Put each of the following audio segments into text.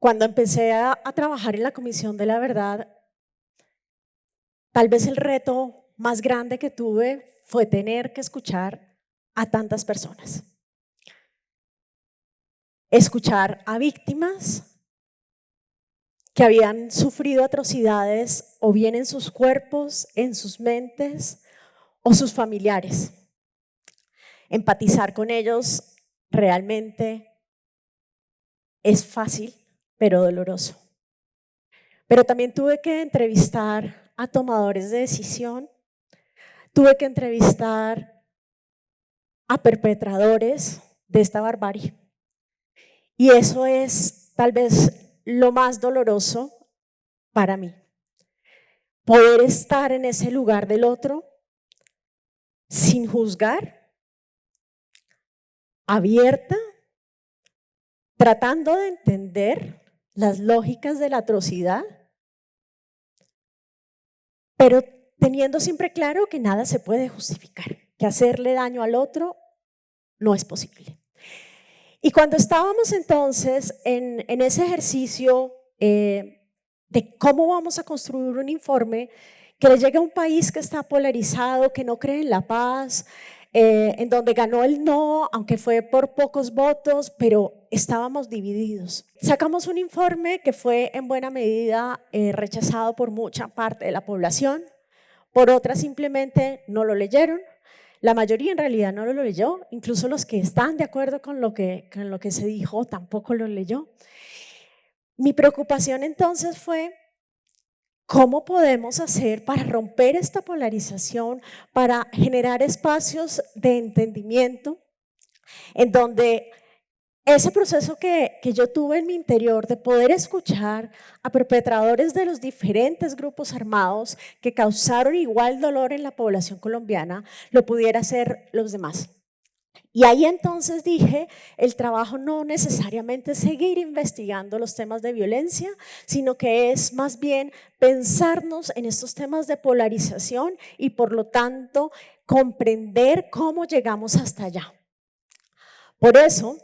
Cuando empecé a trabajar en la Comisión de la Verdad, tal vez el reto más grande que tuve fue tener que escuchar a tantas personas. Escuchar a víctimas que habían sufrido atrocidades o bien en sus cuerpos, en sus mentes o sus familiares. Empatizar con ellos realmente es fácil, pero doloroso. Pero también tuve que entrevistar a tomadores de decisión, tuve que entrevistar a perpetradores de esta barbarie. Y eso es tal vez lo más doloroso para mí. Poder estar en ese lugar del otro sin juzgar, abierta, tratando de entender las lógicas de la atrocidad, pero teniendo siempre claro que nada se puede justificar, que hacerle daño al otro no es posible. Y cuando estábamos entonces en ese ejercicio de cómo vamos a construir un informe que le llegue a un país que está polarizado, que no cree en la paz, en donde ganó el no, aunque fue por pocos votos, pero estábamos divididos. Sacamos un informe que fue en buena medida rechazado por mucha parte de la población, por otra simplemente no lo leyeron. La mayoría en realidad no lo leyó, incluso los que están de acuerdo con lo que se dijo tampoco lo leyó. Mi preocupación entonces fue cómo podemos hacer para romper esta polarización, para generar espacios de entendimiento en donde ese proceso que yo tuve en mi interior de poder escuchar a perpetradores de los diferentes grupos armados que causaron igual dolor en la población colombiana, lo pudiera hacer los demás. Y ahí entonces dije, el trabajo no necesariamente es seguir investigando los temas de violencia, sino que es más bien pensarnos en estos temas de polarización y por lo tanto comprender cómo llegamos hasta allá. Por eso,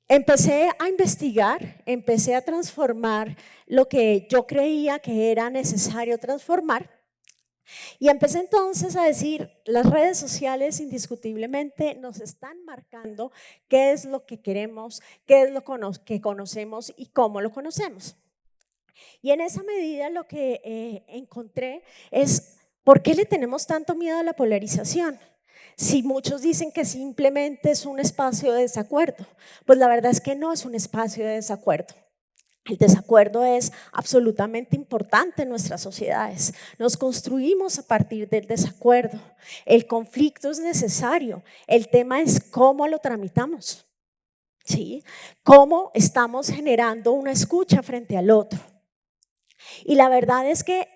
empecé a investigar, empecé a transformar lo que yo creía que era necesario transformar y empecé entonces a decir, las redes sociales indiscutiblemente nos están marcando qué es lo que queremos, qué es lo que conocemos y cómo lo conocemos. Y en esa medida lo que encontré es, ¿por qué le tenemos tanto miedo a la polarización? Si muchos dicen que simplemente es un espacio de desacuerdo, pues la verdad es que no es un espacio de desacuerdo. El desacuerdo es absolutamente importante en nuestras sociedades. Nos construimos a partir del desacuerdo. El conflicto es necesario. El tema es cómo lo tramitamos, ¿sí? Cómo estamos generando una escucha frente al otro. Y la verdad es que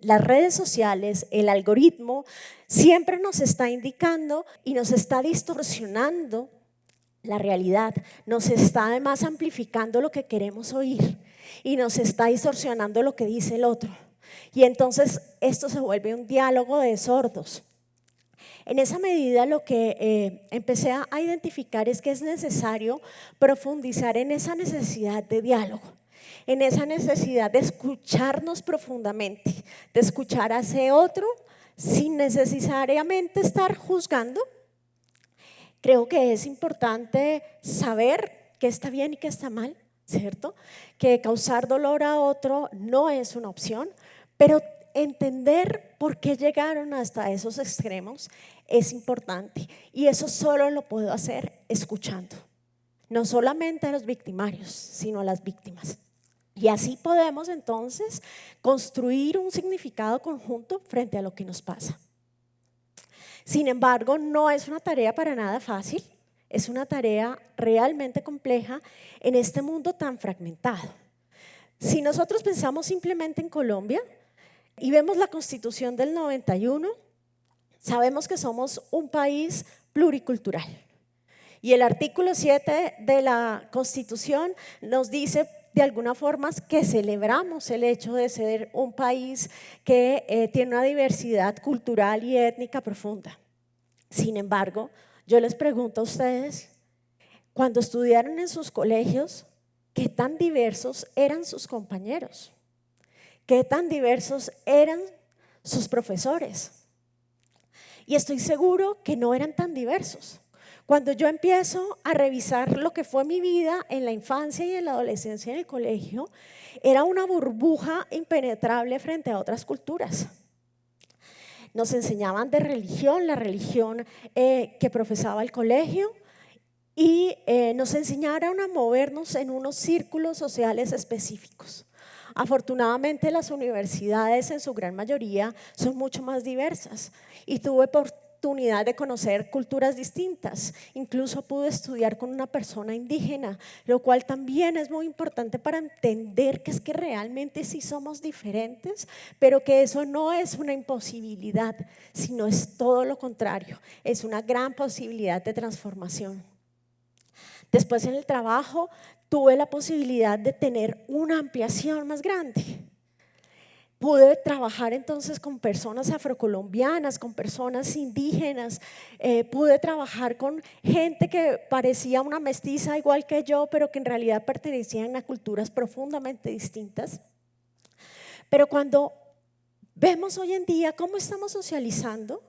las redes sociales, el algoritmo, siempre nos está indicando y nos está distorsionando la realidad, nos está además amplificando lo que queremos oír y nos está distorsionando lo que dice el otro. Y entonces esto se vuelve un diálogo de sordos. En esa medida lo que empecé a identificar es que es necesario profundizar en esa necesidad de diálogo, en esa necesidad de escucharnos profundamente, de escuchar a ese otro sin necesariamente estar juzgando. Creo que es importante saber qué está bien y qué está mal, ¿cierto? Que causar dolor a otro no es una opción, pero entender por qué llegaron hasta esos extremos es importante y eso solo lo puedo hacer escuchando, no solamente a los victimarios, sino a las víctimas. Y así podemos entonces construir un significado conjunto frente a lo que nos pasa. Sin embargo, no es una tarea para nada fácil, es una tarea realmente compleja en este mundo tan fragmentado. Si nosotros pensamos simplemente en Colombia y vemos la Constitución del 91, sabemos que somos un país pluricultural. Y el artículo 7 de la Constitución nos dice de alguna forma que celebramos el hecho de ser un país que tiene una diversidad cultural y étnica profunda. Sin embargo, yo les pregunto a ustedes, cuando estudiaron en sus colegios, qué tan diversos eran sus compañeros, qué tan diversos eran sus profesores. Y estoy seguro que no eran tan diversos. Cuando yo empiezo a revisar lo que fue mi vida en la infancia y en la adolescencia en el colegio, era una burbuja impenetrable frente a otras culturas. Nos enseñaban de religión, la religión que profesaba el colegio, y nos enseñaron a movernos en unos círculos sociales específicos. Afortunadamente las universidades en su gran mayoría son mucho más diversas y tuve oportunidad de conocer culturas distintas. Incluso pude estudiar con una persona indígena, lo cual también es muy importante para entender que es que realmente sí somos diferentes, pero que eso no es una imposibilidad, sino es todo lo contrario, es una gran posibilidad de transformación. Después en el trabajo tuve la posibilidad de tener una ampliación más grande. Pude trabajar entonces con personas afrocolombianas, con personas indígenas, pude trabajar con gente que parecía una mestiza igual que yo, pero que en realidad pertenecían a culturas profundamente distintas. Pero cuando vemos hoy en día cómo estamos socializando,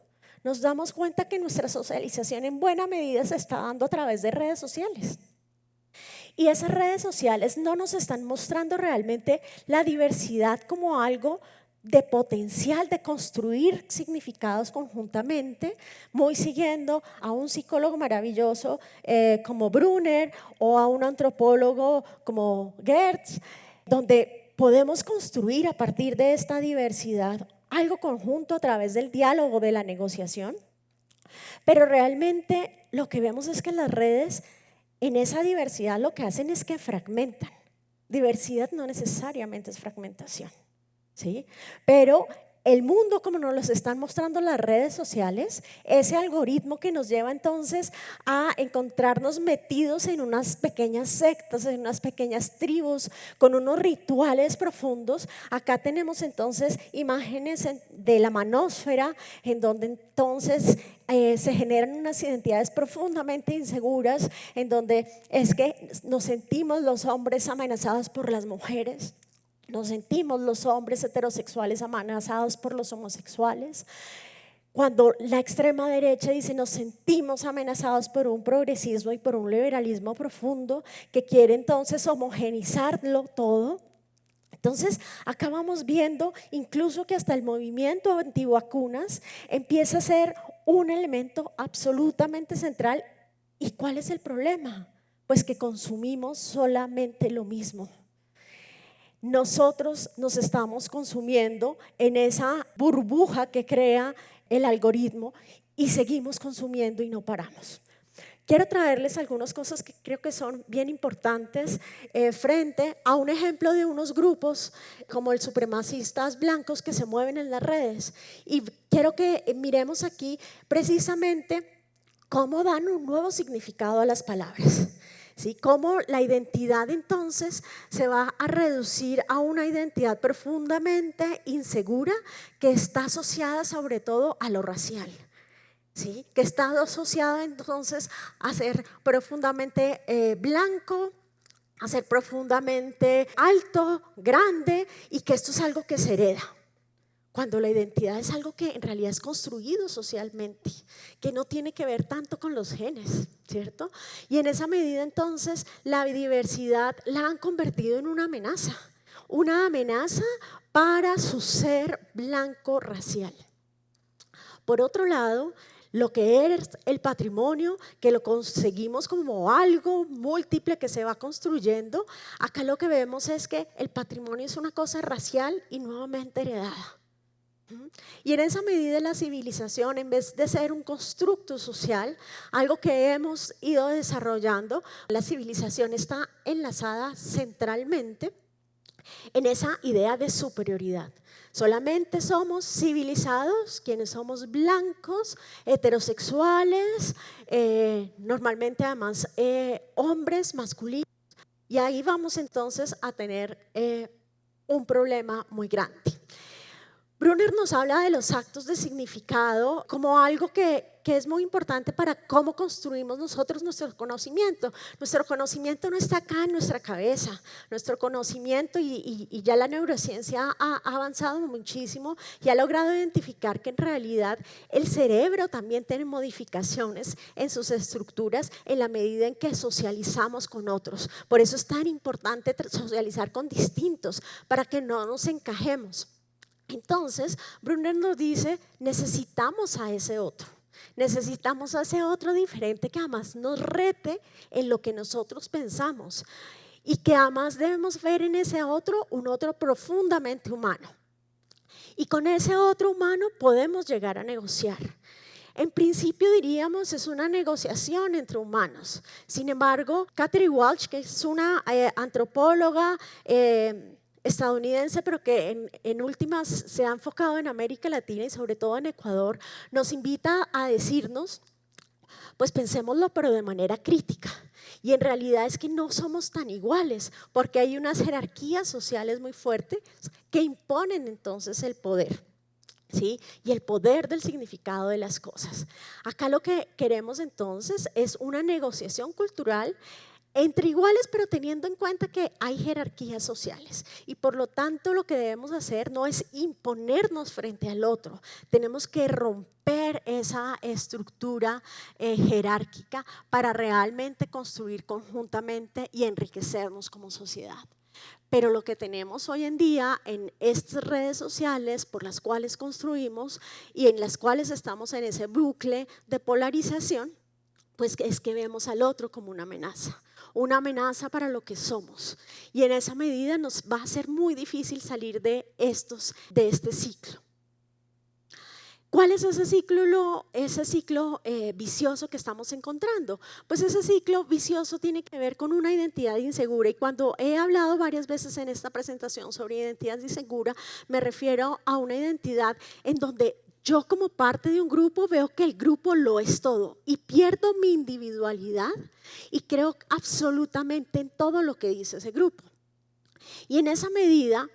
nos damos cuenta que nuestra socialización en buena medida se está dando a través de redes sociales. Y esas redes sociales no nos están mostrando realmente la diversidad como algo de potencial de construir significados conjuntamente, muy siguiendo a un psicólogo maravilloso como Brunner o a un antropólogo como Gertz, donde podemos construir a partir de esta diversidad algo conjunto a través del diálogo, de la negociación. Pero realmente lo que vemos es que las redes en esa diversidad lo que hacen es que fragmentan. Diversidad no necesariamente es fragmentación, ¿sí? Pero el mundo como nos lo están mostrando las redes sociales, ese algoritmo que nos lleva entonces a encontrarnos metidos en unas pequeñas sectas, en unas pequeñas tribus, con unos rituales profundos. Acá tenemos entonces imágenes de la manósfera, en donde entonces se generan unas identidades profundamente inseguras, en donde es que nos sentimos los hombres amenazados por las mujeres. Nos sentimos los hombres heterosexuales amenazados por los homosexuales. Cuando la extrema derecha dice nos sentimos amenazados por un progresismo y por un liberalismo profundo que quiere entonces homogenizarlo todo. Entonces acá vamos viendo incluso que hasta el movimiento antivacunas empieza a ser un elemento absolutamente central. ¿Y cuál es el problema? Pues que consumimos solamente lo mismo. Nosotros nos estamos consumiendo en esa burbuja que crea el algoritmo y seguimos consumiendo y no paramos. Quiero traerles algunas cosas que creo que son bien importantes frente a un ejemplo de unos grupos como el supremacistas blancos que se mueven en las redes. Y quiero que miremos aquí precisamente cómo dan un nuevo significado a las palabras. ¿Sí? Cómo la identidad entonces se va a reducir a una identidad profundamente insegura que está asociada sobre todo a lo racial, ¿sí? Que está asociada entonces a ser profundamente blanco, a ser profundamente alto, grande, y que esto es algo que se hereda. Cuando la identidad es algo que en realidad es construido socialmente, que no tiene que ver tanto con los genes, ¿cierto? Y en esa medida entonces la diversidad la han convertido en una amenaza para su ser blanco racial. Por otro lado, lo que es el patrimonio, que lo conseguimos como algo múltiple que se va construyendo, acá lo que vemos es que el patrimonio es una cosa racial y nuevamente heredada. Y en esa medida la civilización, en vez de ser un constructo social, algo que hemos ido desarrollando, la civilización está enlazada centralmente en esa idea de superioridad. Solamente somos civilizados quienes somos blancos, heterosexuales, normalmente además hombres masculinos, y ahí vamos entonces a tener un problema muy grande. Brunner nos habla de los actos de significado como algo que que es muy importante para cómo construimos nosotros nuestro conocimiento. Nuestro conocimiento no está acá en nuestra cabeza. Nuestro conocimiento, y ya la neurociencia ha avanzado muchísimo y ha logrado identificar que en realidad el cerebro también tiene modificaciones en sus estructuras en la medida en que socializamos con otros. Por eso es tan importante socializar con distintos para que no nos encajemos. Entonces, Brunner nos dice, necesitamos a ese otro. Necesitamos a ese otro diferente que además nos rete en lo que nosotros pensamos y que además debemos ver en ese otro un otro profundamente humano. Y con ese otro humano podemos llegar a negociar. En principio diríamos es una negociación entre humanos. Sin embargo, Catherine Walsh, que es una antropóloga estadounidense, pero que en últimas se ha enfocado en América Latina y sobre todo en Ecuador, nos invita a decirnos, pues pensémoslo pero de manera crítica. Y en realidad es que no somos tan iguales, porque hay unas jerarquías sociales muy fuertes que imponen entonces el poder. ¿Sí? Y el poder del significado de las cosas. Acá lo que queremos entonces es una negociación cultural entre iguales, pero teniendo en cuenta que hay jerarquías sociales y por lo tanto lo que debemos hacer no es imponernos frente al otro, tenemos que romper esa estructura jerárquica para realmente construir conjuntamente y enriquecernos como sociedad. Pero lo que tenemos hoy en día en estas redes sociales por las cuales construimos y en las cuales estamos en ese bucle de polarización, pues es que vemos al otro como una amenaza para lo que somos. Y en esa medida nos va a ser muy difícil salir de este ciclo. ¿Cuál es ese ciclo vicioso que estamos encontrando? Pues ese ciclo vicioso tiene que ver con una identidad insegura y cuando he hablado varias veces en esta presentación sobre identidad insegura, me refiero a una identidad en donde yo como parte de un grupo veo que el grupo lo es todo y pierdo mi individualidad y creo absolutamente en todo lo que dice ese grupo. Y en esa medida,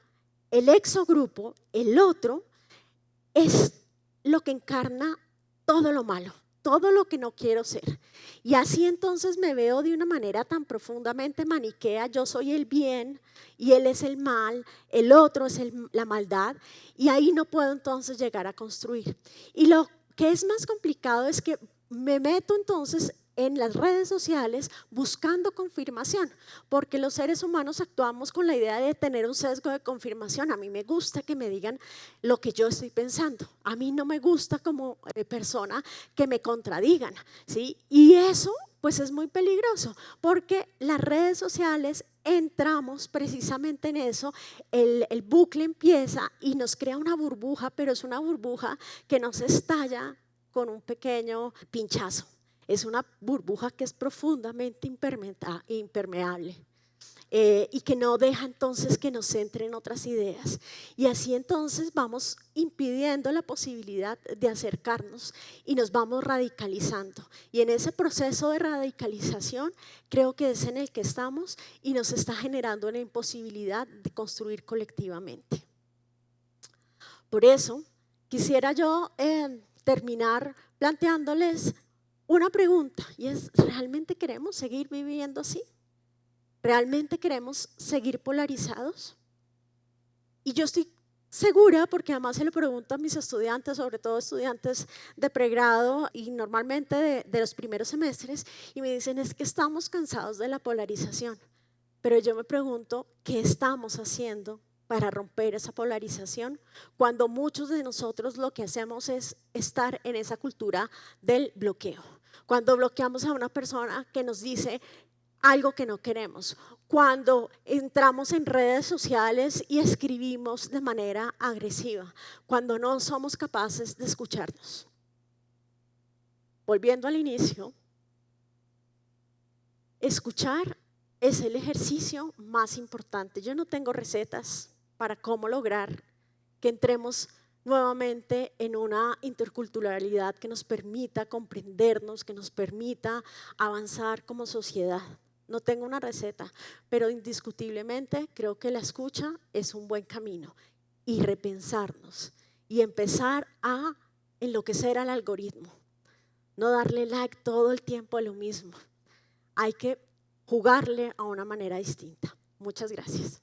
el exogrupo, el otro, es lo que encarna todo lo malo, todo lo que no quiero ser. Y así entonces me veo de una manera tan profundamente maniquea, yo soy el bien y él es el mal, el otro es la maldad y ahí no puedo entonces llegar a construir. Y lo que es más complicado es que me meto entonces en las redes sociales buscando confirmación, porque los seres humanos actuamos con la idea de tener un sesgo de confirmación. A mí me gusta que me digan lo que yo estoy pensando, a mí no me gusta como persona que me contradigan, ¿sí? Y eso pues es muy peligroso, porque las redes sociales entramos precisamente en eso, el bucle empieza y nos crea una burbuja, pero es una burbuja que nos estalla con un pequeño pinchazo. Es una burbuja que es profundamente impermeable y que no deja entonces que nos entren otras ideas. Y así entonces vamos impidiendo la posibilidad de acercarnos y nos vamos radicalizando. Y en ese proceso de radicalización creo que es en el que estamos y nos está generando una imposibilidad de construir colectivamente. Por eso quisiera yo terminar planteándoles una pregunta y es, ¿realmente queremos seguir viviendo así? ¿Realmente queremos seguir polarizados? Y yo estoy segura, porque además se lo pregunto a mis estudiantes, sobre todo estudiantes de pregrado y normalmente de los primeros semestres, y me dicen es que estamos cansados de la polarización. Pero yo me pregunto, ¿qué estamos haciendo para romper esa polarización cuando muchos de nosotros lo que hacemos es estar en esa cultura del bloqueo? Cuando bloqueamos a una persona que nos dice algo que no queremos, cuando entramos en redes sociales y escribimos de manera agresiva, cuando no somos capaces de escucharnos. Volviendo al inicio, escuchar es el ejercicio más importante. Yo no tengo recetas para cómo lograr que entremos nuevamente en una interculturalidad que nos permita comprendernos, que nos permita avanzar como sociedad. No tengo una receta, pero indiscutiblemente creo que la escucha es un buen camino y repensarnos y empezar a enloquecer al algoritmo. no darle like todo el tiempo a lo mismo. Hay que jugarle a una manera distinta. Muchas gracias.